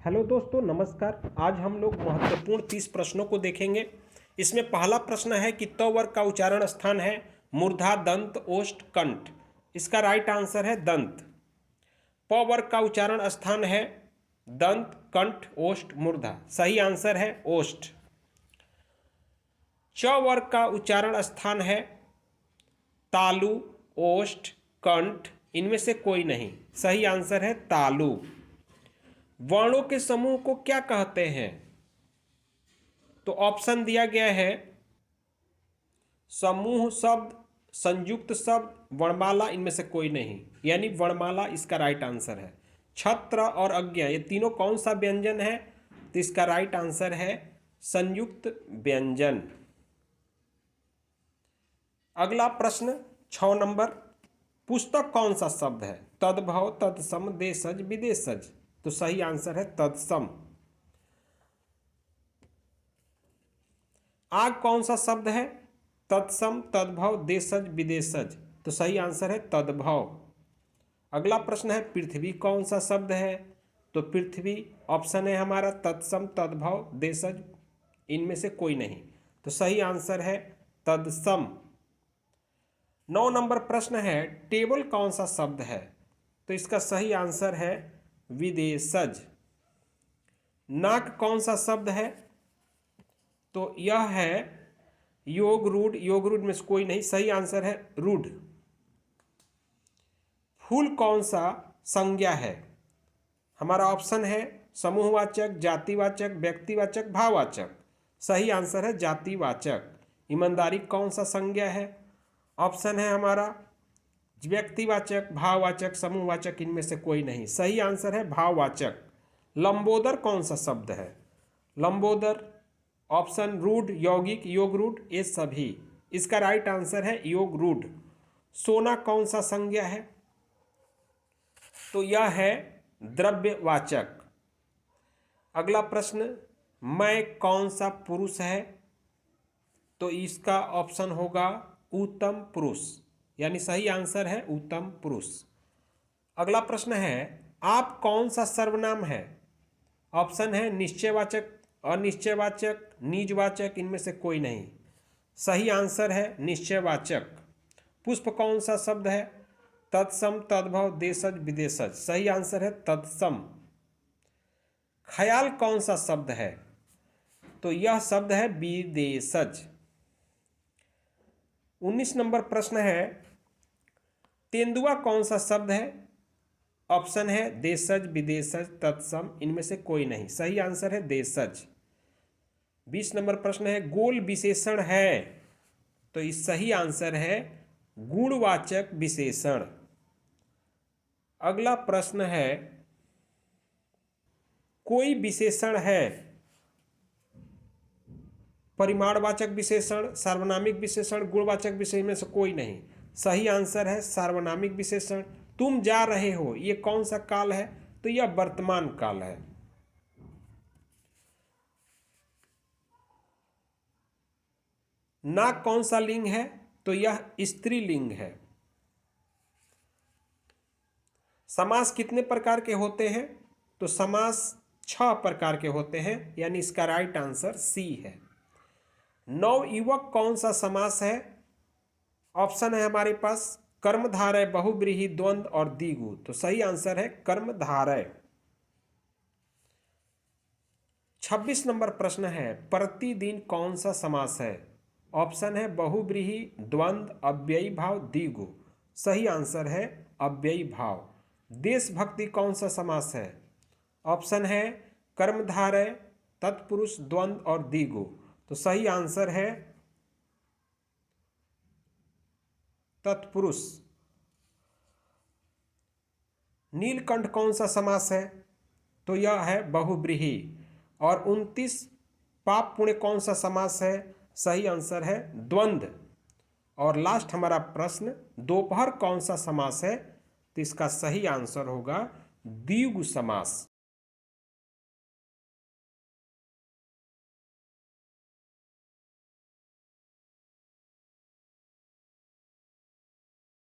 Hello दोस्तों, नमस्कार। आज हम लोग महत्वपूर्ण 30 प्रश्नों को देखेंगे। इसमें पहला प्रश्न है कि त वर्ग का उच्चारण स्थान है मूर्धा, दंत, ओष्ठ, कंठ। इसका राइट आंसर है दंत। प वर्ग का उच्चारण स्थान है दंत, कंठ, ओष्ठ, मूर्धा। सही आंसर है ओष्ठ। च वर्ग का उच्चारण स्थान है तालु, ओष्ठ, कंठ। इनमें से कोई नहीं। सही आंसर है तालु। वर्णों के समूह को क्या कहते हैं? तो ऑप्शन दिया गया है समूह शब्द, संयुक्त शब्द, वर्णमाला। इनमें से कोई नहीं, यानी वर्णमाला इसका राइट आंसर है। छत्र और अज्ञ, ये तीनों कौन सा व्यंजन है? तो इसका राइट आंसर है संयुक्त व्यंजन। अगला प्रश्न 6 नंबर, पुस्तक कौन सा शब्द है? तद्भव, तत्सम, देशज, विदेशज। तो सही आंसर है तत्सम। आग कौन सा शब्द है? तत्सम, तद्भव, देशज, विदेशज। तो सही आंसर है तद्भव। अगला प्रश्न है पृथ्वी कौन सा शब्द है? तो पृथ्वी ऑप्शन है हमारा तत्सम, तद्भव, देशज। इनमें से कोई नहीं। तो सही आंसर है तत्सम। 9 नंबर प्रश्न है टेबल कौन सा शब्द है? तो इसका सही आंसर है विदेशज। नाक कौन सा शब्द है? तो यह है योग रूढ़। योग रूढ़ में से कोई नहीं। सही आंसर है रूढ़। फूल कौन सा संज्ञा है? हमारा ऑप्शन है समूहवाचक, जातिवाचक, व्यक्तिवाचक, भाववाचक। सही आंसर है जातिवाचक। ईमानदारी कौन सा संज्ञा है? ऑप्शन है हमारा व्यक्तिवाचक, भाववाचक, समूहवाचक। इनमें से कोई नहीं। सही आंसर है भाववाचक। लंबोदर कौन सा शब्द है? लंबोदर ऑप्शन रूढ़, यौगिक, योग रूढ़, ये सभी। इसका राइट आंसर है योग रूढ़। सोना कौन सा संज्ञा है? तो यह है द्रव्यवाचक। अगला प्रश्न, मैं कौन सा पुरुष है? तो इसका ऑप्शन होगा उत्तम पुरुष, यानी सही आंसर है उत्तम पुरुष। अगला प्रश्न है आप कौन सा सर्वनाम है? ऑप्शन है निश्चयवाचक, अनिश्चयवाचक, निजवाचक। इनमें से कोई नहीं। सही आंसर है निश्चयवाचक। पुष्प कौन सा शब्द है? तत्सम, तद्भव, देशज, विदेशज। सही आंसर है तत्सम। ख्याल कौन सा शब्द है? तो यह शब्द है विदेशज। 19 नंबर प्रश्न है तेंदुआ कौन सा शब्द है? ऑप्शन है देशज, विदेशज, तत्सम। इनमें से कोई नहीं। सही आंसर है देशज। 20 नंबर प्रश्न है गोल विशेषण है? तो इस सही आंसर है गुणवाचक विशेषण। अगला प्रश्न है कोई विशेषण है परिमाणवाचक विशेषण, सार्वनामिक विशेषण, गुणवाचक विशेषण में से कोई नहीं। सही आंसर है सार्वनामिक विशेषण। तुम जा रहे हो, ये कौन सा काल है? तो यह वर्तमान काल है। नाक कौन सा लिंग है? तो यह स्त्रीलिंग है। समास कितने प्रकार के होते हैं? तो समास 6 प्रकार के होते हैं, यानी इसका राइट आंसर सी है। नवयुवक कौन सा समास है? ऑप्शन है हमारे पास कर्मधारय, बहुव्रीहि, द्वंद्व और द्विगु। तो सही आंसर है कर्मधारय। 26 नंबर प्रश्न है प्रतिदिन कौन सा समास है? ऑप्शन है बहुव्रीहि, द्वंद्व, अव्ययी भाव, द्विगु। सही आंसर है अव्ययी भाव। देशभक्ति कौन सा समास है? ऑप्शन है कर्मधारय, तत्पुरुष, द्वंद्व और द्विगु। तो सही आंसर है तत्पुरुष। नीलकंठ कौन सा समास है? तो यह है बहुव्रीहि। और 29 पाप पुण्य कौन सा समास है? सही आंसर है द्वंद्व। और लास्ट हमारा प्रश्न दोपहर कौन सा समास है? तो इसका सही आंसर होगा द्विगु समास।